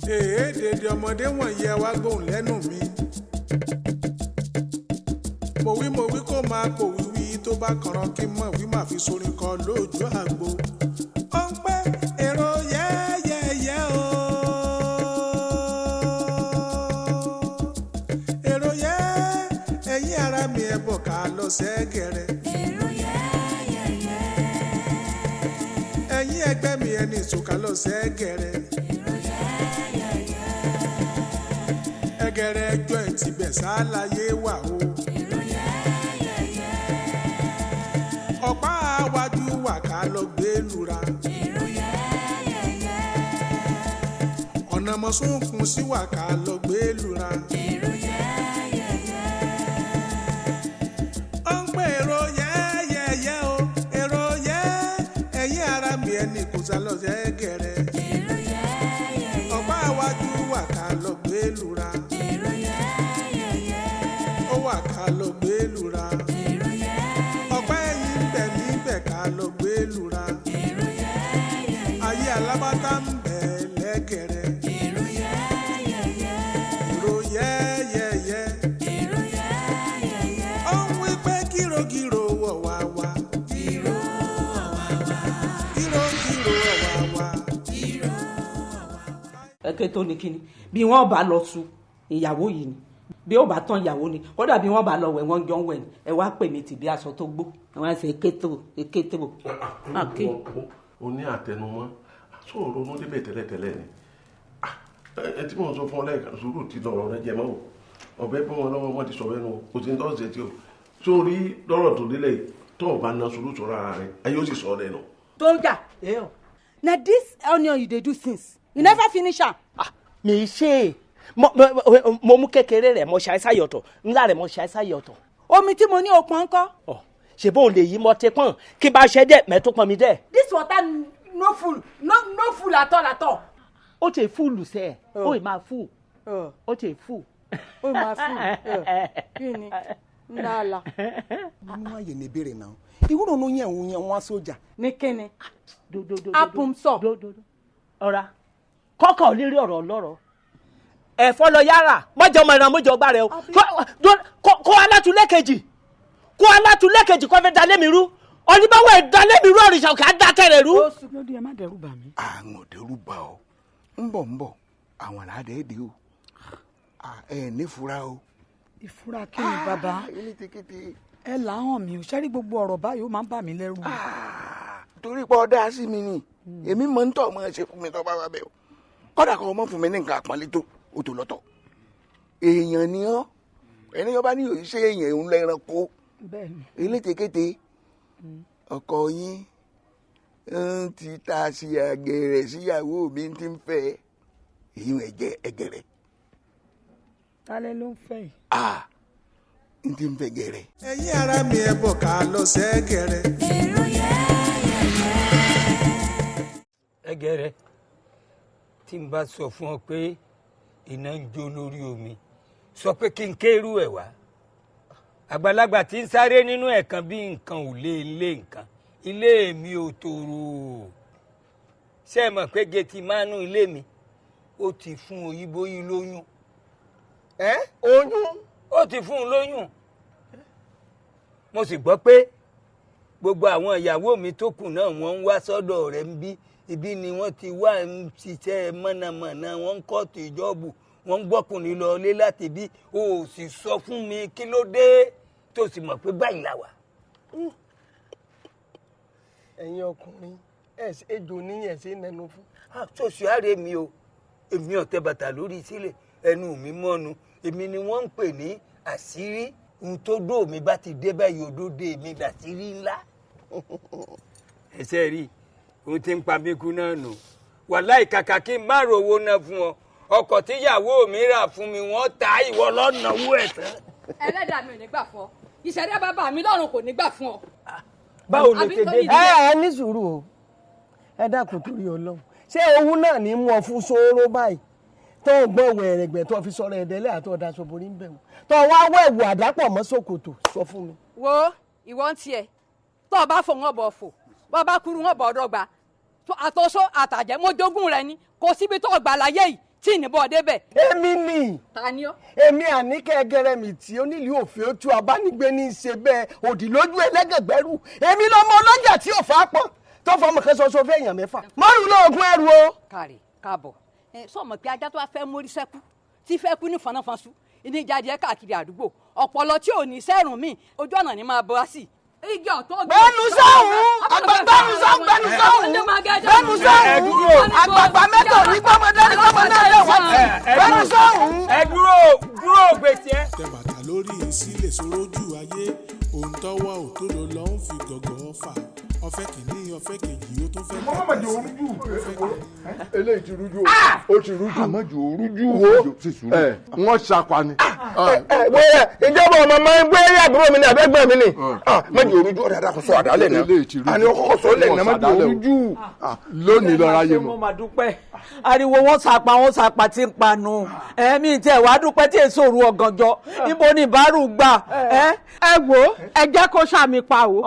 Dèdè ọmọdé wọ̀nyí ẹ wá gbóhùn lẹ́nu mi. Mo wí kó máa pò wíwí tó bá kànràn kí n mọ̀ wí máa fi sorin kọ lójú àgbo. Ó ń pẹ́ èrò yẹ́yẹ́yẹ́ o. Èrò yẹ́ ẹ̀yin ara mi ẹ bọ̀ ká lọ sẹ́gẹ̀rẹ̀. Èrò yẹ́yẹ́yẹ́. Ẹ̀yin ẹgbẹ́ mi ẹni ìtòkà lọ sẹ́gẹ̀rẹ̀. Ẹgẹrẹ ẹjọ́ ẹ̀ ti bẹ̀ sáláyé wà o. Ọ̀pá àwájú wà ká lọ gbé lura. Ọ̀nà mọ̀súnkún sí wà ká lọ gbé lura. Ó ń pè èrò yẹ́yẹ́yẹ́ o. Èrò yẹ́ ẹ̀yin ara mi ẹni kò sá lọ sẹ́gẹ̀rẹ̀. Ọ̀pá àwájú wà ká lọ gbé lura. Ó wà ká lọ gbé lura. Ọ̀pá ẹ̀yìn bẹ̀ mí bẹ̀ ká lọ gbé lura. Ayé alábátá ń bẹ̀ lẹ́gẹ̀rẹ̀. Èrò yẹ́yẹ́yẹ́. Ó ń wí pé gírògírò wọ̀ wá wá. Gírògírò wọ̀ wá wá. Ẹ̀kẹ́ tó ní kíni bí wọ́n bá lọ sùn ìyàwó yìí ni bí ó bá tán ìyàwó ni kódà bí wọ́n bá lọ wẹ̀ wọ́n jọ ń wẹ̀ ni ẹ wá pè mí tìbí aṣọ tó gbó ẹ wá ṣe èkétò. O ní àtẹnumọ́ sọ̀rọ̀ ronú débẹ̀ tẹ́lẹ̀tẹ́lẹ̀ ni ẹ tí mò ń sọ fún ọ lẹ́ẹ̀kan sùúrù ti lọ́rọ̀ rẹ jẹ mọ́ o ọ̀bẹ bí wọn lọ́wọ́ wọn ti sọ̀rọ̀ ẹnu o ti ń tọ́ ṣe tí o sórí lọ́rọ̀ tó délẹ̀ tó o bá na sùúrù sọ̀rọ̀ ara rẹ ayé ó sì sọ ọ́ lẹ́nu. Tonga, na this onion you dey do since you never finish am. mi ṣe mo mú kékeré rẹ̀ mo ṣàìsà yọ̀tọ̀ ńlá rẹ̀ mo ṣàìsà yọ̀tọ̀. Omi tí mo ní o pọn ńkọ́. ṣe bóun lè yí mọ tẹ pọn kí bá ṣe dẹ mẹtún pọn mi dẹ. This water no full at all. ó ti fúlù sẹ ó ì máa fú ó ti fú. ó máa fú kí ni ndala. nínú ààyè ní ìbéèrè náà ìwúrò ló yẹn òun yẹn wọn sójà. ní kíni apum sọ. ọ̀ra kọ́kọ́ ò lè rí ọ̀rọ̀ ọlọ́rọ̀ ẹ̀fọ́ lọ yára mọ́jọ́ ọmọ ìran mọ́jọ́ ọgbà rẹ o kó alátúlẹ̀kejì kó fẹ́ dalé mi rú oníbàwọ̀ ẹ̀ dalé mi rú òrìṣà òkè àdákẹ́ rẹ̀ rú. lóde ẹ má dẹrù bà mí. àwọn dẹrù bà ọ ń bọ̀ àwọn làádẹ́ẹ̀dẹ́ o ẹ ní fura o. ìfura kí ni bàbá ẹ là ń hàn mí o ṣẹ́rí gbogbo ọ̀rọ̀ báyìí ó máa ń bà mí lẹ́rù. torí pé ọdá sí mi ni èmi mọ̀ ń tọ́ ọmọ ẹ ṣe fún mi tó bá wà bẹ́ẹ̀ o kọ́dà kọ́ ọmọ fún mi ní nǹkan àpọ́nlé tó o tó lọ́tọ̀ èèyàn ni ọ́ ẹni yọba ní òyìn ṣe èèyàn ń lẹ́ranko elétekéte ọkọ yín ń ti ta sí àgẹ̀rẹ̀ síyàwó mi ti ń fẹ́ èyí ẹgẹrẹ. tálẹ́ ló ń fẹ́ yìí. n ti ń fẹ́ gẹ̀rẹ̀. Ẹ̀yin ara mi ẹ bọ̀ ká lọ sẹ́gẹ̀rẹ̀. Èrò yẹ́yẹ́yẹ́. Ẹgẹrẹ tí n bá sọ fún ọ pé iná ń jó lórí omi sọ pé kí n kéérú ẹ̀ wá àgbàlagbà tí ń sáré nínú ẹ̀kan bí nǹkan ò lé ilé nǹkan ilé mi ò tòrò ṣé ẹ mọ̀ pé gẹ̀tì mánú ilé mi ó ti fún òyìnbó yìí lóyún. oyún. ó ti fún un lóyún mo sì gbọ́ pé gbogbo àwọn ìyàwó mi tó kù náà wọ́n ń wá sọ́dọ̀ rẹ̀ ń bí ibi ni wọ́n ti wá ń ṣiṣẹ́ mọ̀nàmọ́ná wọ́n ń kọ́ọ̀tù ìjọ́bù wọ́n ń gbọ́kùnrin lọ lé láti bí o ò sì sọ fún mi kí ló dé tó sì mọ̀ pé báyìí la wà. ẹ̀yin ọkùnrin ejò níyẹn ṣe nẹnu fún. sòsì àárẹ̀ mi o èmi ọ̀tẹ̀ bàtà lórí sílẹ̀ ẹnu mi mọ́nu èmi ni wọ́n ń pè ní àṣírí ohun tó dó mi bá ti dé báyìí òdòdó mi dàṣírí ńlá. ẹsẹ̀ rí ohun tí ń pa mí kú náà nù wàláì kàkà kí n má rówó náà fún ọ ọkọ̀ tíyàwó mi rà fún mi wọ́n ta ìwọ lọ́nà owó ẹ̀ tán. ẹlẹ́dàá mi ò ní gbà fún ọ ìṣẹ̀dá bàbá mi lọ́run kò ní gbà fún ọ. báwo ló ṣe dé. ẹ ní sùúrù o ẹ dákun torí Ọlọ́run ṣé òun náà ní mú ọ fún sóró báyìí tó ń gbọ́ wẹ̀rẹ̀gbẹ̀ tó fi sọ̀rọ̀ ẹ̀dẹ́lẹ́ àti ọ̀dà ṣòbórí ń bẹ̀ wọ́n tó wá wọ ẹ̀wù àdápọ̀ mọ́ ṣòkòtò sọ fún mi. wo ìwọ ń tiẹ̀ tó o bá fò wọn bọ̀ fò bọ́ bá kúrú wọn bọ̀ dọ́gba àtọ́sọ́ àtàjẹ́ mo jogún rẹ ni kò síbi tó gbà láyé yìí tí ìnìbọ̀ débẹ̀. èmi ni. ta ni ọ́. èmi Àníkẹ́ Ẹgẹrẹ mi tí onílù òfin ó tú abánigbé ní í ṣe bẹ́ẹ̀ òdì lójú ẹlẹ́gẹ̀gbẹ́rù èmi lọ́mọ ọlọ́jà tí ò fà á pọ́n tó fọmọ kan ṣoṣo fẹ́ èèyàn mẹ́fà márùn lóògùn ẹrù o. kàrí káàbọ̀ sọmọ pé ajá tó wá fẹ́ mórí sẹ́kù tí fẹ́ kú ní fọnáfọnṣu ní ìjáde ẹ̀ káàkiri àdúgbò ọ̀pọ̀lọ tí ò ní sẹ́rùn míì ojú ọ̀nà ni máa bọ́ sí. igi ọ̀tọ̀ gbẹnu sọ́hún gbẹnu sọ́hún gbẹnu sọ́hún àgbàgbà mẹ́tò ní gbọ́mọdé ní gbọ́mọdé lè wá gbẹnu sọ́hún. ẹ dúró gbèsè ẹ. tẹ bàtà lórí ìsílẹ̀ sórójú ayé òun tọ́wọ́ òtòdó lọ ń fi gọ̀gọ̀ fà ọ̀fẹ́ kìíní ọ̀fẹ́ kejì ó tún fẹ́. mọ́mọ́ jẹ́ orújú eléyìí ti rújú o ti rújú àmọ́ jẹ́ orújú wo wọ́n ṣàpá ni. ìjọba ọmọ máa ń gbé àbúrò mi ní abẹ́gbẹ́ mi ni má jẹ́ orújú ọ̀dà àdàkùn sọ àdálẹ̀ náà àní ọkọ̀ sọ lẹ̀ náà má jẹ́ orújú. lónìí lọ́ra yé mo máa dúpẹ́ ariwo wọn sàpà tí ń panu ẹ̀mí tí ẹ̀ wá dúpẹ́ tí èso òru ọ̀gànjọ́ níbo ni ìbárù gbà. ẹ wo ẹ jẹ́ kó ṣàmì pa o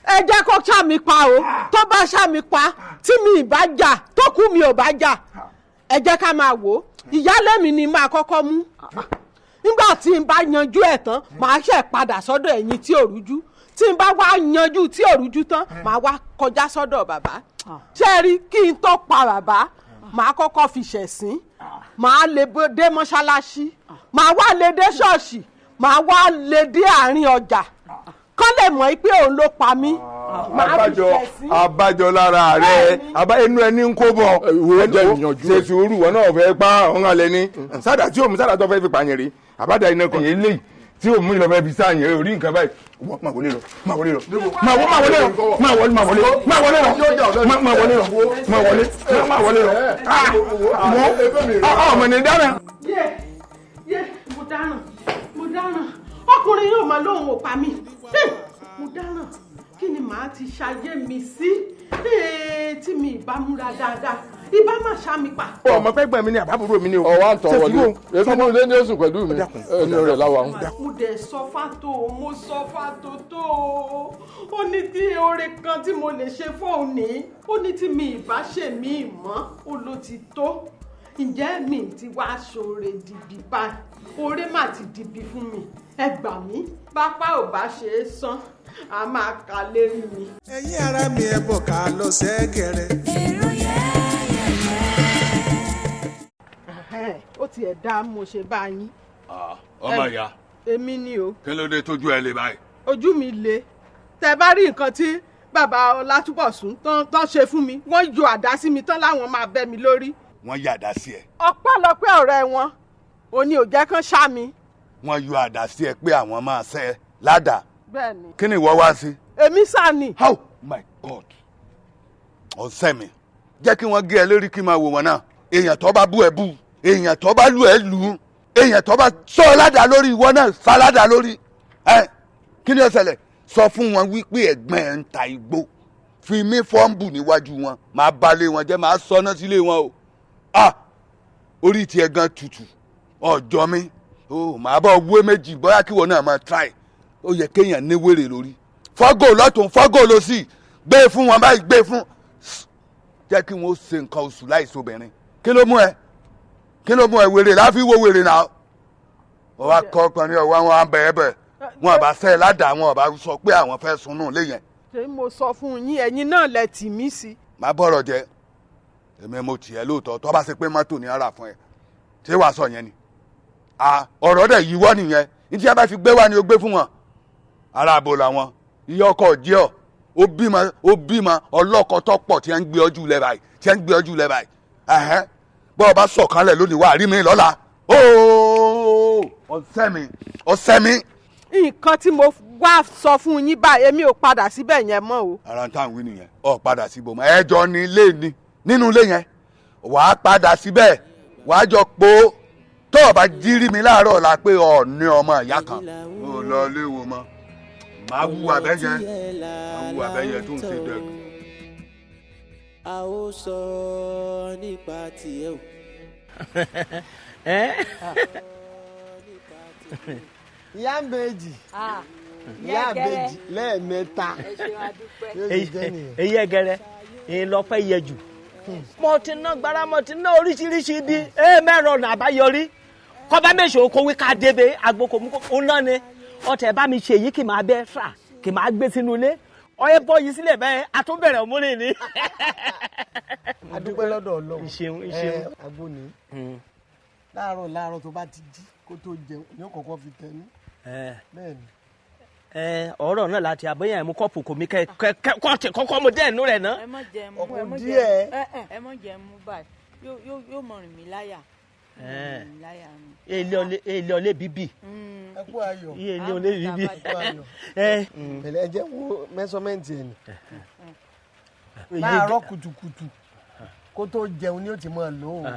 ẹ jẹ́ kó ṣàmì pa o tó bá ṣàmì pa tí mi ì bá jà tó kú mi ò bá jà ẹ jẹ́ ká máa wò ó ìyálé mi ni máa kọ́kọ́ mú nígbà tí n bá yanjú ẹ̀ tán màá ṣe padà sọ́dọ̀ ẹ̀yin tí ò rújú tí n bá wá yanjú tí ò rújú tán màá wá kọjá sọ́dọ̀ bàbá ṣé ẹ rí kí n tó pa bàbá màá kọ́kọ́ fi ṣẹ̀sín màá lè dé mọ́ṣáláṣí màá wá lè dé ṣọ́ọ̀ṣì màá wá lè dé àárín ọjà kán lè mọ̀ pé òun ló pa mí. abájọ lára rẹ inú ẹni ń kó bọ ṣe sùúrù wọn náà fẹ́ pa ọ̀hún alẹ́ ní sádà tí òun sádà tó fẹ́ fi pààyàn rí àbádà iná kan eléyìí tí òun mú ìlọ́fẹ́ fi sáàyàn rí orí nǹkan báyìí wọ́n máa wọlé lọ máa wọlé lọ máa wọlé lọ máa wọlé lọ máa wọlé lọ máa wọlé lọ máa wọlé lọ ọmọ ní dáná. mo dáràn ọkùnrin yóò máa lóun ò pa mí mo dáràn kí ni màá ti ṣayé mi sí tí mi ìbá múra dáadáa ìbá má ṣá mi pa. ọmọ pẹ́gbẹ́ mi ni àbábúrò mi ni o. ọwọ́ àǹtọ̀ wọlé ètò mo lé ní oṣù pẹ̀lú mi ẹnu rẹ̀ láwa ń. mo dẹ̀ sọ fátó mo sọ fátó tó ó ní tí oore kan tí mo lè ṣe fóun ní ó ní tí mi ìbá ṣe mí mọ́ ó ló ti tó ǹjẹ́ mi ti wá ṣoore dìbì báyìí oore má ti dìbì fún mi ẹ gbà mí bápá ò bá ṣe é san a máa kà lérí mi. ẹ̀yin ara mi ẹ bọ̀ ká lọ sẹ́gẹ̀rẹ̀. èrò yẹ́yẹ́yẹ́. ó tiẹ̀ dá mo ṣe bá yín. ọmọ ìyá. èmi ni o. kí ló dé tójú ẹ lè báyìí. ojú mi le tẹ bá rí nǹkan tí bàbá Ọlátúbọ̀sún tán ṣe fún mi wọ́n yọ àdá sí mi tán láwọn máa bẹ́ mi lórí. wọ́n yọ àdá sí ẹ. ọpẹ́lọpẹ́ ọ̀rẹ́ wọn òní ò jẹ́ kán ṣá mi. wọ́n yọ àdá sí ẹ pé àwọn máa ṣẹ́ ẹ ládàá. bẹ́ẹ̀ni. kí ni ìwọ wá sí. èmi sá ni. how my god ọ̀sẹ̀ mi jẹ́ kí wọ́n gé ẹ lórí kí n máa wò wọ́n náà èèyàn tó bá bú ẹ bú èèyàn tó bá lù ẹ lù ú èèyàn tó bá sọ ọ ládàá lórí ìwọ náà sá ládàá lórí ẹ kí ni ó ṣẹlẹ̀ sọ fún wọn wípé ẹ̀gbọ́n ẹ̀ ń ta igbó fi mí fọ́ǹbù níwájú wọn máa balẹ̀ wọn jẹ́ máa sọ́nà sílé wọn o orí tiẹ̀ gan tutù ọjọ́ mi màá bọ̀ wé méjì bóyá kí wọn náà máa try ó yẹ kéèyàn ní wèrè lórí fọ́gò lọ́tún fọ́gò lọ́sì gbé fún wọn báyìí gbé fún jẹ́ kí wọ́n ṣe nǹkan oṣù láìsí obìnrin kí ló mú ẹ wèrè láfi wo wèrè náà wọ́n wá kọ́ ọkàn ní ọwọ́ wọn bẹ̀ẹ́ bẹ̀ wọn àbá sẹ́ ládàá wọn àbá sọ pé àwọn fẹ́ sunú lé yẹn. ṣé mo sọ fún yín ẹ̀yin náà lẹ tì mí sí. má bọ̀rọ̀ jẹ́ èmi mo tì ẹ́ lóòótọ́ tó bá ṣe pé mọ́tò ní ara fún ẹ ṣé wàá sọ yẹn ni ọ̀rọ̀ dẹ̀ yíwọ́ nìyẹn ní tí a bá fi gbé wá ni ó gbé fún wọn ara àbò làwọn iye ọkọ̀ jẹ́ ọ̀ ó bímọ ọlọ́kọ̀ tó pọ̀ tí wọ́n ń gbé ọjọ́ lẹ́ báyìí bọ́ ọ bá sọ̀kanlẹ̀ lónìí wà á rí mi lọ́la ọ̀sẹ̀ mi. nǹkan tí mo wá sọ fún yín báyìí èmi ò padà síbẹ̀ yẹn mọ́ o. ara ń tàn wí nìyẹn ọ padà síbò mọ́ ẹjọ́ ní ilé ni nínú ilé yẹn wàá padà síbẹ̀ wàá jọ po tó o bá jírí mi láàárọ̀ la pé ọ ní ọmọ ìyá kan ó lọ léwo mọ́ máa wú abẹ́yẹ tó ń ṣe dẹ́kun. a ó sọ nípa tiẹ̀ o. ìyá méjì lẹ́ẹ̀mẹ́ta. èyí Ẹgẹrẹ èyí lọ fẹ́ yẹ jù mo ti ná gbára mo ti ná oríṣiríṣi bí mẹ́rọ̀ ọ̀nà àbáyọrí kọ́bá mẹ́sàn-án kó wí ká débè agbóko mú kó ná ni ọ̀tẹ̀ bá mi ṣe èyí kì máa bẹ́ fà kì máa gbé sínú ilé ọyẹ bọ́ yìí sílẹ̀ bẹ́ẹ̀ àtúbẹ̀rẹ̀ òmùrè ni. adúpẹ́ lọ́dọ̀ Ọlọ́run ìṣeun agbóni láàárọ̀ tó bá ti jí kó tó jẹun ní kọ̀ọ̀kan fi tẹnu bẹ́ẹ̀ ni. ọ̀rọ̀ náà láti àbẹ̀yẹ̀ ẹ̀mú kọ́ọ̀pù kò mí kọ́kọ́ mo dẹ́ ẹ̀nu rẹ̀ ná. ẹ má jẹ mú ẹ má jẹ mú báyìí yóò mọ rìn mí láyà. èlé ọlé bíbí. ẹ kú ayọ̀. èlé ọlé bíbí. ẹ jẹ́ wo mẹ́sọ́mẹ́ǹtì ẹ̀ nì. láàárọ̀ kùtùkùtù kó tó jẹun ni ó ti máa lò ó.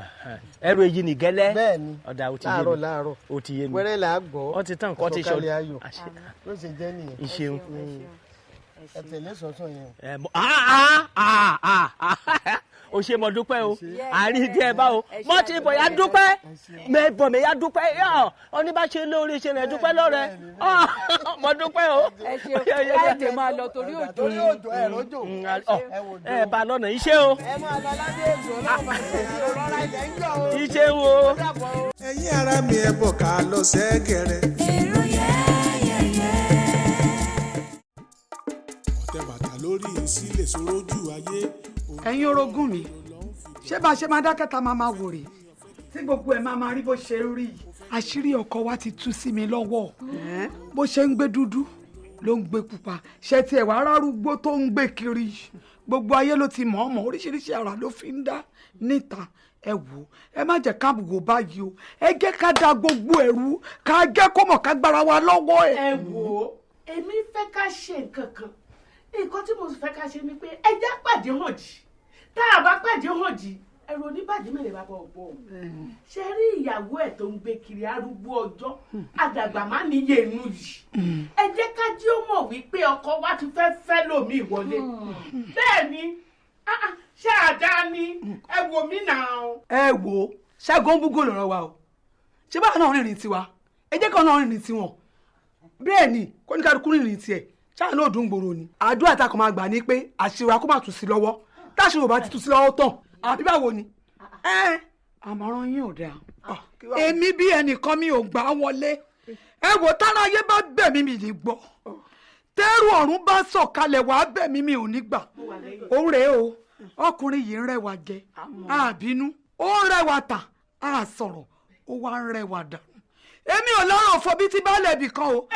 ẹrù èyí ni gẹ́lẹ́. bẹ́ẹ̀ni ọ̀dà ó ti yé mi láàárọ̀ ó ti yé mi. wẹ́rẹ́ là á gbọ́ ó ti tán nǹkan ti sọ ayọ̀ ló ṣe jẹ́ nìyẹn. ìṣeun. ẹ tẹ̀lé sọ́sọ́ yẹn. o ṣe mo dúpẹ́ o àárín díẹ̀ báwo mo ti bọ̀ ya dúpẹ́ mẹ́bọ̀ mi ya dúpẹ́ yọ oníbàṣe lórí ṣe rẹ̀ dúpẹ́ lọ́rẹ́ mo dúpẹ́ o. ẹ ṣe káyọ̀dé máa lọ torí òjò ẹ rọ́jò ẹ bá lọ́nà iṣẹ́ o. ẹ máa lọ lábẹ́ ègbò náà máa ṣe ìrora ilẹ̀ ń yọ o. iṣẹ́ wo. ẹ̀yin ara mi ẹ bọ̀ ká lọ sẹ́gẹ̀rẹ̀. èrò yẹ́yẹ́yẹ́. ọ̀tẹ̀ bàtà lórí ìsílẹ̀ sórójú ayé. ẹ̀yin orogún mi ṣé bá a ṣe máa dákẹ́ta máa wò rè tí gbogbo ẹ̀ máa rí bó ṣe ń rí àṣírí ọkọ wa ti tú sí mi lọ́wọ́ bó ṣe ń gbé dúdú ló ń gbé pupa ṣe tiẹ̀ wá rárúgbó tó ń gbé kiri gbogbo ayé ló ti mọ̀ ọ́ mọ̀ oríṣiríṣi ara ló fi ń dá níta ẹ wò ẹ má jẹ́ ká wò báyìí o ẹ jẹ́ ká da gbogbo ẹ̀rú ká jẹ́ kó mọ̀ ká gbára wa lọ́wọ́ ẹ̀. ẹ wò èmi fẹ́ ká ṣe nǹkan kan nǹkan tí mo fẹ́ ká ṣe ni pé ẹ jẹ́ pàdé hàn jì tá a bá pàdé hàn jì ẹ̀rọ oníbàdí mẹ́rin bá bọ̀ ọ̀gbọ́ ṣe rí ìyàwó ẹ̀ tó ń gbé kiri arúgbó ọjọ́ àdàgbà má níye inú yìí ẹ jẹ́ ká jí ó mọ̀ wípé ọkọ wa ti fẹ́ lómi ìwọlé bẹ́ẹ̀ ni ṣé àdá ni ẹ wò mí náà. ẹ wò ṣẹ́gun búgò lọ́rọ̀ wa o ṣé báwọn náà rìnrìn tiwa ẹ jẹ́ káwọn náà rìnrìn tiwọn bẹ́ẹ̀ ni kóníkàlùkù rìnrìn tiẹ̀ ṣáà náà dùn gbòòrò ni àdúrà tá a kàn máa gbà ní pé àṣírí wa kó má tù sí lọ́wọ́ táṣírí ò bá ti tù sí lọ́wọ́ tán àbí báwo ni. àmọ̀ràn yín ò dáa èmi bí ẹnìkan mi ò gbà wọlé ẹ wò táráyé bá bẹ̀mí mi ní gbọ́ tẹ́rù ọ̀run bá sọ̀kalẹ̀ wàá bẹ̀mí mi ò ní gbà òun rèé o ọkùnrin yìí ń rẹwà jẹ àbínú ó ń rẹwà tà á sọ̀rọ̀ ó wá ń rẹwà dànù èmi ò lọ́rọ̀ fọ bí tí baálé ibì kan o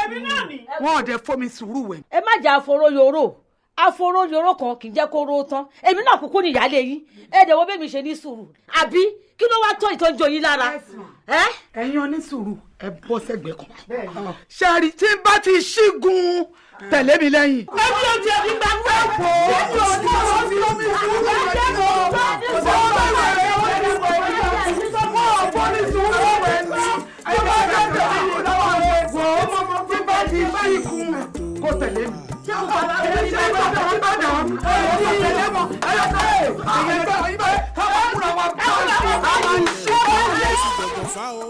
wọn ò dẹ̀ fomi sùúrù wẹ̀. ẹ má jà àforó yoró kan kì í jẹ́ kó ró tán èmi náà kúkú ní ìyáálé yín ẹ dẹ̀ wo bẹ́ẹ̀ mi ṣe ní sùúrù àbí kí ló wá tó ìtọ́jú yín lára. ẹ̀yin onísùúrù ẹ bọ́ sẹ́gbẹ̀ẹ́ kan ṣẹ́ẹ̀rì tí n bá ti ṣígun tẹ̀lé mi lẹ́yìn. ẹbí o ti ẹbí gbà pé kò ó ti omi kó tẹ̀lé mi.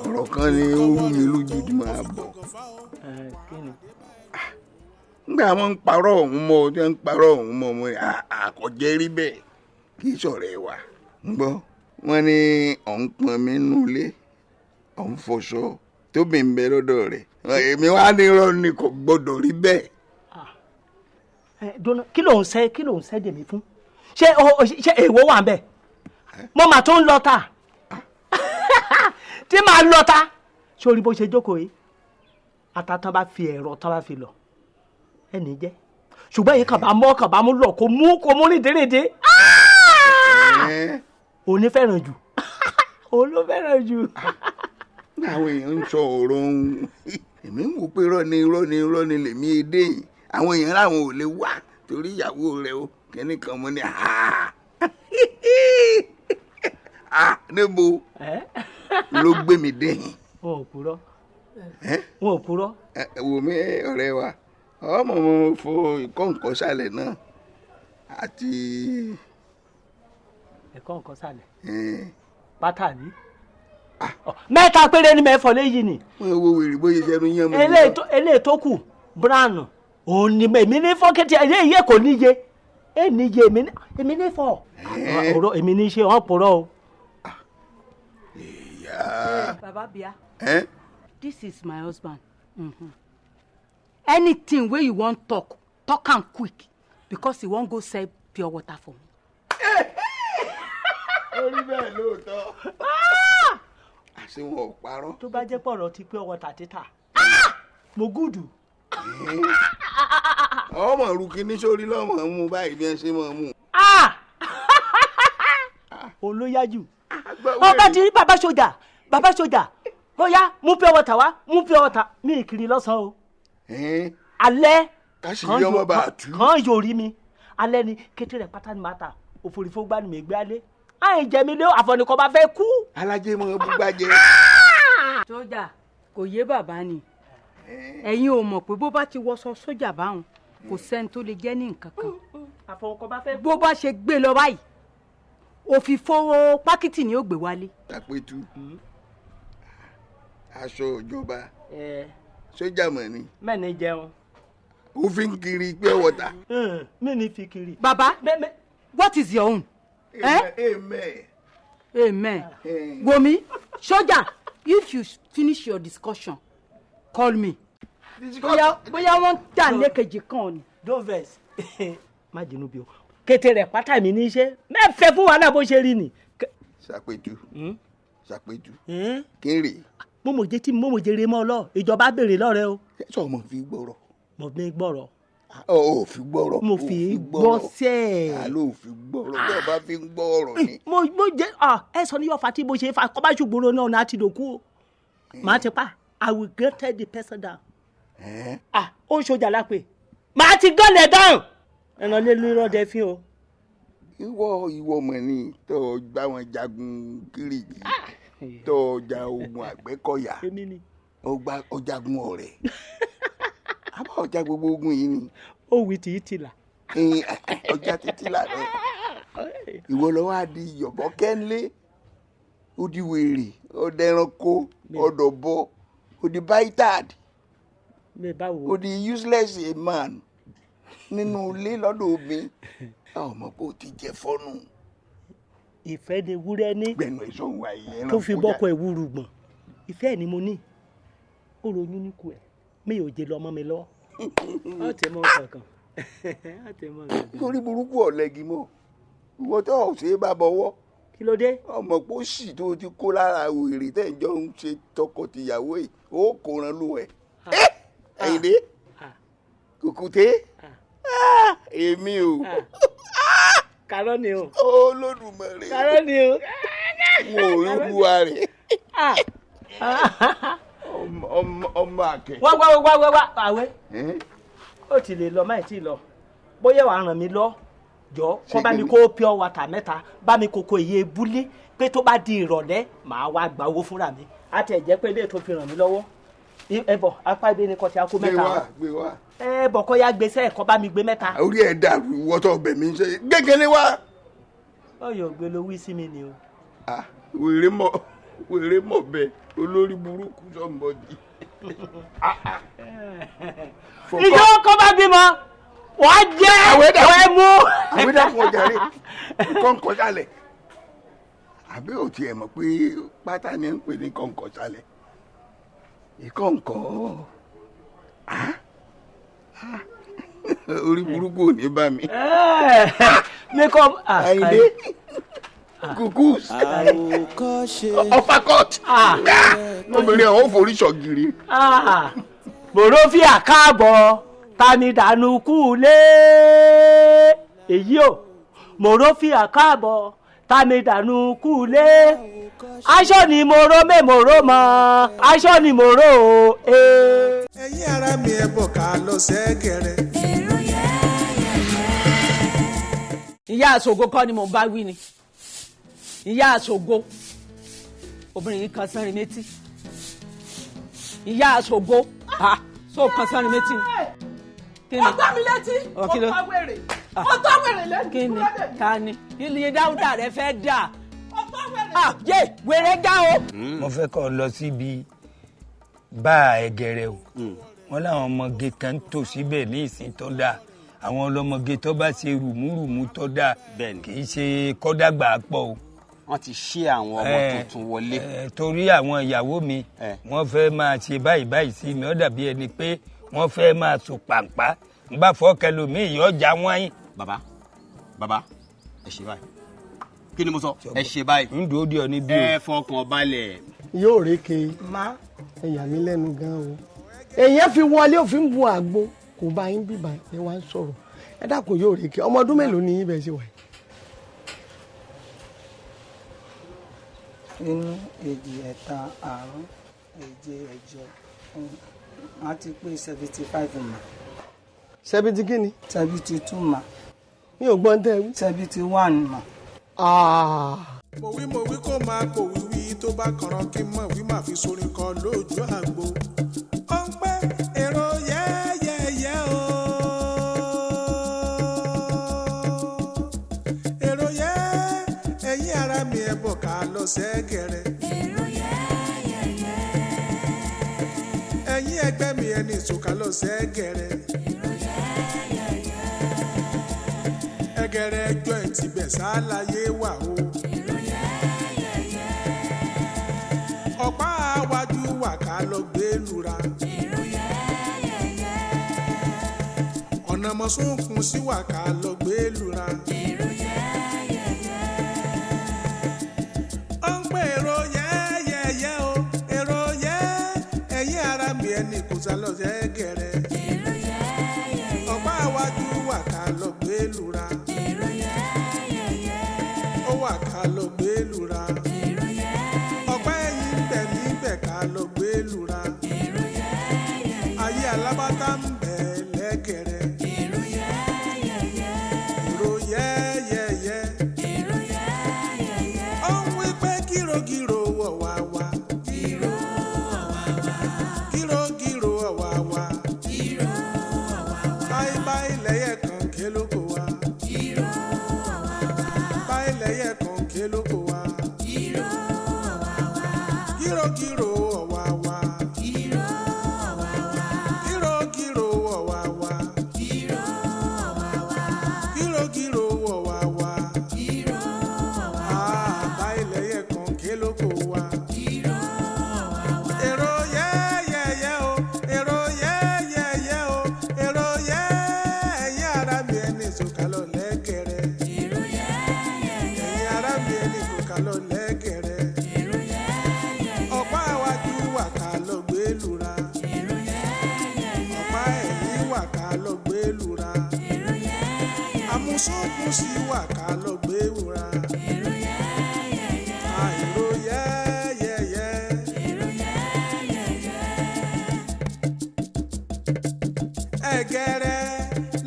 ọ̀rọ̀ kan ni ó wú mi lójú tí máa bọ̀. nígbà wọn ń parọ́ ọ̀hún mọ́ tí wọ́n ń parọ́ ọ̀hún mọ́ mo àkọ́jẹ́ rí bẹ́ẹ̀ kì í sọ̀rọ̀ ẹ̀ wá. ń gbọ́ wọ́n ní ọ̀hún pọn mi nulẹ̀ ọ̀hún fọṣọ tóbi ń bẹ lọ́dọ̀ rẹ̀ èmi wá ní irọ́ ni kò gbọ́dọ̀ rí bẹ́ẹ̀. kí ló ń ṣe dèmí fún ṣé èèwọ̀ wà ń bẹ̀ mo mà tó ń lọ ta tí màá lọ ta sórí bó ṣe jókòó yìí àtàtàn bá fi ẹ̀rọ tán bá fi lọ ẹnì jẹ́ ṣùgbọ́n yìí kàn bá mú lọ kó mú rìndìrìndì òní fẹ́ràn jù òun ló fẹ́ràn jù. àwọn èèyàn ń sọ ọ̀rọ̀ ohun èmi ń wò pé irọ́ ni lèmi èdè yìí àwọn èèyàn láwọn ò lè wá torí ìyàwó rẹ o kẹ́ni kan mọ́ ni níbo ló gbé mi dé yìí. wọn ò purọ́. wò mí ọ̀rẹ́ wa ọmọ mo fo ìkọ́ nǹkan sálẹ̀ náà àti. ẹ̀kọ́ nǹkan sálẹ̀ pátá mi mẹ́ta péré ni mẹ́fọ́ léyìí ni. wọ́n wo wèrè bóyá iṣẹ́ ló yán mi. eléyìí tó kù brown òun ni èmi ní fọ́kẹ́tì eléyìí kò níye ẹni yé èmi ní fọ ọ̀rọ̀ èmi ní ṣe wọn pòrọ o. Baba Bia. This is my husband. Anything wey you wan talk am quick because he wan go sell pure water for me. orí bẹ́ẹ̀ lóòótọ́ àṣé wọn ò parọ́. tó bá jẹ́ pọ̀rọ̀ ti pure water títà mo gùdù. ọmọ rúkì ní sórí lọ́mọ mú báyìí bí ẹ ṣe mọ̀ mú. olóyájú ọba ti rí bàbá sójà bóyá mú pure water wá mú pure water mi kiri lọ́sàn-án o. alẹ́ kan yóò rí mi alẹ́ ni kété rẹ̀ pátá ni màá ta òfurufú gbá ni mi gbé alẹ́ àyìn jẹ mi lé àfọ̀nìkọ́ bá fẹ́ kú. alájẹ mọ búgbà jẹ. sójà kò yé bàbá ni ẹ̀yin ò mọ̀ pé bó bá ti wọṣọ sójà báwọn kò sẹ́ni tó lè jẹ́ ní nǹkan kan. àfọ̀nìkọ́ bá fẹ́ kú. bó bá ṣe gbé lọ báyìí òfìfo pákítì ni ó gbé wálé. àpètù aṣọ ìjọba sójà mọ̀ ni. mẹ́ni jẹun. ó fi ń kiri pure water. mẹ́ni fi kiri. baba what is your own. Amen. Womi, Soja, if you finish your discussion, call me. Bóyá wọ́n tà lẹ́kẹ̀jì kan ni. Don't vex. Má jìnnú bí o. Kété rẹ̀ pátá mi ní iṣẹ́. Mẹ́fẹ̀ẹ́ fún wa náà bó ṣe rí ni. Ṣàpèjú. Kéré. Mọ̀mọ̀jẹ́ rẹ mọ́ ọ lọ. Ìjọba béèrè lọ́rẹ́ o. Sọ mo fi gbọ́rọ̀. Mo fi gbọ́rọ̀. Ó fi gbọ́rọ̀. Mo fi gbọ́ sẹ́ẹ̀. Àlọ́ ò fi gbọ́rọ̀. Bí ọba fi ń gbọ́ ọ̀rọ̀ ni. Mo jẹ́ ẹ sọ ní yọ̀fà tí mo ṣe fa kọ́ bá ṣùgbọ́n náà náà ti dòkú o. Màá ti pa I will get the person down. Ó ń ṣojà lápè. Màá ti gánlẹ̀ dáhùn. Ẹ̀nà lé lérò dẹ fi o. Ìwọ mọ̀ ni tó gbá wọn jagun Kiriji. Tó ja ogun Àgbẹ̀kọ̀yà. Ọjagun ọ̀rẹ́. Àbá ọjà gbogbo ogun yìí ni. Ó wí tìítìlà. Ọjà tìítìlà rẹ̀. Ìwọ lọ wá di yọ̀bọ̀ kẹ́ńlé. Ó di wèrè, ó dẹranko, ọ̀dọ̀bọ, ó di baitad. Ó di useless man. Nínú ilé lọ́dọ̀ omi. Ọmọ kò ti jẹ fọ́nù. Ìfẹ́ ni ewúrẹ́ ní. Gbẹ̀nu ìṣòwò àyè ẹran. Tó fi bọ́kọ̀ ewúru gbọ̀n. Ìfẹ́ ni mo ní. Ó ronú níkù ẹ̀. Mi ò jẹ lọ ọmọ mi lọ. Ó ti mọ kankan. Lórí burúkú ọ̀lẹ́gi mọ́. Ìwọ tó ò ṣe é bá bọ̀wọ́. Kí ló dé? Ọmọ pé ó sì tó ti kó lára wèrè tẹ̀ ń jọ ń ṣe tọkọ-tìyàwó yìí. Ó kò ràn lù ẹ̀. Àyìndé. Kukute. Èmi o. Kàrọ́ ni o. Olódùmarè. Kàrọ́ ni o. Mo ò rí olúwa rẹ̀. Ọmọ àkẹ́. Wá àwẹ̀. Ó ti lè lọ máì tí lọ. Bóyá wàá ràn mí lọ. Jọ kó bá mi kó pure water mẹ́ta. Bá mi kókó iye búlí. Pé tó bá di ìrọ̀lẹ́ màá wá gba owó fúnra mi. A ti ẹ̀ jẹ́ pé ilé tó fi ràn mí lọ́wọ́. Ẹ bọ̀ apá ibi ni kò ti a kó mẹ́ta. Gbé wá. Ẹ bọ̀ kọ́ ya gbèsè ẹ̀kọ́ bá mi gbé mẹ́ta. Orí ẹ̀ dàrú ìwọ́tọ̀ ọbẹ̀ mi ń ṣe. Gẹ́gẹ́lé wá. Ọyọ̀ gbé ló wí sí mi ni o. Wèrè mọ̀ bẹ́ẹ̀ olórí burúkú sọ́mbọ́dì. Ìjọ kọ́ bá bímọ, wàá jẹ́ ẹ̀ mú. Àwẹ̀dàpọ̀ jàre, kọ́ńkọ́ sálẹ̀. Àbí ò tiẹ̀ mọ̀ pé pátá ni ń pè ní kọ́ńkọ́ sálẹ̀. Ìkọ́ńkọ́ orí burúkú ò ní bá mi. Àyìndé kukus ọfakọt obìnrin àwọn forí ṣọ̀gìrì. Bòró fi àkáàbọ̀ tani dànù kú lé èyí o mòró fi àkáàbọ̀ tani dànù kú lé aṣọ ni mòró mẹ́mòró mọ́ aṣọ ni mòró o. Ẹ̀yin ará mi ẹ bọ̀ ká lọ sẹ́gẹ̀rẹ̀. Ìyá àṣògo kọ́ ni mò ń bá wí ni. Ìyá àṣògo obìnrin yìí kan sánrin méjì. Ìyá àṣògo so kan sánrin méjì. Ọgbà mi létí ọgbà wèrè ọgbà wèrè lẹ́nu. Kí ni ká ní ilé dáúdà rẹ fẹ́ dà. Yé wèrè já o. Mo fẹ́ kọ́ lọ síbi bá Ẹgẹrẹ o. Wọ́n láwọn ọmọge kan tò síbẹ̀ ní ìsìn tó dáa. àwọn ọlọ́mọge tó bá ṣe rùmúrùmú tó dáa kì í ṣe kọ́dàgbà pọ̀ o. wọ́n ti ṣí àwọn ọmọ tuntun wọlé. torí àwọn ìyàwó mi wọ́n fẹ́ máa ṣe báyìí sí mi ó dàbí ẹni pé wọ́n fẹ́ máa sùn pàǹpá n bá fọ́ kẹlòmíì yọjà wọ́n yín. bàbá ẹ ṣe báyìí kí ni mo sọ ẹ ṣe báyìí. ń dúró di ọ níbí o. ẹ fọkàn balẹ̀. yóò rékè ẹ̀yà mi lẹ́nu gan o èèyàn fi wọlé òfin bu àgbo kò bá yín bíbá ẹ wá ń sọ̀rọ̀ ẹ dákun yóò rékè ọmọ ọdún mélòó ni yín bẹ́ẹ̀ ṣe wà yìí. inú èjì ẹ̀ta àrún èje ẹ̀jọ wọ́n ti pé 75 mà. 70 kí ni. 72 mà. mi ò gbọ́n tẹ́ wí. 71 mà. mo wí kó máa kó wíwí tó bá kànrán kí n mọ̀ wí máa fi sorin kọ lójú àgbo. ó ń pẹ́ èrò yẹ́yẹ́yẹ́ o. èrò yẹ́ ẹ̀yin ara mi ẹ̀ bọ̀ ká lọ sẹ́gẹ̀rẹ̀. èrò yẹ́yẹ́yẹ́. ẹ̀yin ẹgbẹ́ mi ẹni ìsòkà lọ sẹ́gẹ̀rẹ̀. èrò yẹ́yẹ́yẹ́. ẹgẹrẹ ẹjọ́ ẹ̀ ti bẹ̀ sáláyé wà o. èrò yẹ́yẹ́yẹ́. ọ̀pá àwájú wà ká lọ gbé lura. èrò yẹ́yẹ́yẹ́. ọ̀nà mọ̀súnkún sí wà ká lọ gbé lura. èrò yẹ́yẹ́yẹ́. ó ń pè èrò yẹ́yẹ́yẹ́ o èrò yẹ́ ẹ̀yin ara mi ẹni kò sá lọ sẹ́gẹ̀rẹ̀. èrò yẹ́yẹ́yẹ́. ọ̀pá àwájú wà ká lọ gbé lura. èrò yẹ́yẹ́yẹ́. ó wà ká lọ gbé lura. èrò yẹ́yẹ́yẹ́. ọ̀pá ẹ̀yìn bẹ̀ níbẹ̀ ká lọ gbé lura. èrò yẹ́yẹ́yẹ́. ayé alábàtà ń bẹ̀ lẹ́gẹ̀rẹ̀. èrò yẹ́yẹ́yẹ́. èrò yẹ́yẹ́yẹ́. èrò yẹ́yẹ́yẹ́. ó ń wí pé gírògírò wọ̀ wá wá. gírò wọ̀ wá wá. gírògírò wọ̀ wá wá. gírò wọ̀ wá wá. báyìí lẹ́yẹ̀ kan ké lóko wá. gírò wọ̀ wá wá. báyìí lẹ́yẹ̀ kan ké lóko wá. gírò wọ̀ wá wá. gírògírò wọ̀ wá wá. gírò wọ̀ wá wá. gírògírò wọ̀ wá wá. gírò wọ̀ wá wá. gírògírò wọ̀ wá wá. gírò wọ̀ wá wá. báyìí lẹ́yẹ̀ kan ké lóko wá. gírò wọ̀ wá wá. èrò yẹ́yẹ́yẹ́ o èrò yẹ́yẹ́yẹ́ o èrò yẹ́ ẹ̀yin ara mi ẹni ìsòkà lọ lẹ́gẹ̀rẹ̀. èrò yẹ́yẹ́yẹ́. ẹ̀yin ara mi ẹni ìsòkà lọ lẹ́gẹ̀rẹ̀. èrò yẹ́yẹ́yẹ́. ọ̀pá àwájú wà ká lọ gbé lura. èrò yẹ́yẹ́yẹ́. ọ̀pá ẹ̀yìn wà ká lọ gbé lura. èrò yẹ́yẹ́yẹ́. amúsùnkún sí wà ká lọ gbé wura. èrò yẹ́yẹ́yẹ́. èrò yẹ́yẹ́yẹ́. èrò yẹ́yẹ́yẹ́. ẹ̀gẹ̀rẹ̀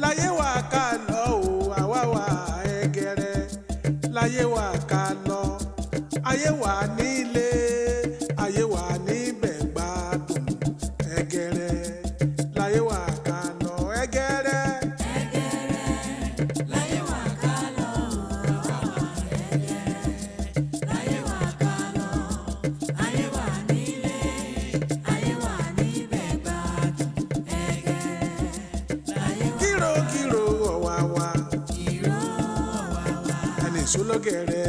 láyé wà ká lọ o àwa wà ẹ̀gẹ̀rẹ̀ láyé wà ká lọ ayé wà nílé ayé wà níbẹ̀ gbádùn ẹ̀gẹ̀rẹ̀ láyé wà ká lọ ẹ̀gẹ̀rẹ̀. ẹ̀gẹ̀rẹ̀ láyé wà ká lọ àwa wà ẹ̀gẹ̀rẹ̀ láyé wà ká lọ ayé wà nílé ayé wà níbẹ̀ gbádùn ẹ̀gẹ̀rẹ̀ láyé wà. gírògírò wọ̀ wá wá. gírò wọ̀ wá wá. ẹni ìṣólógẹ̀rẹ̀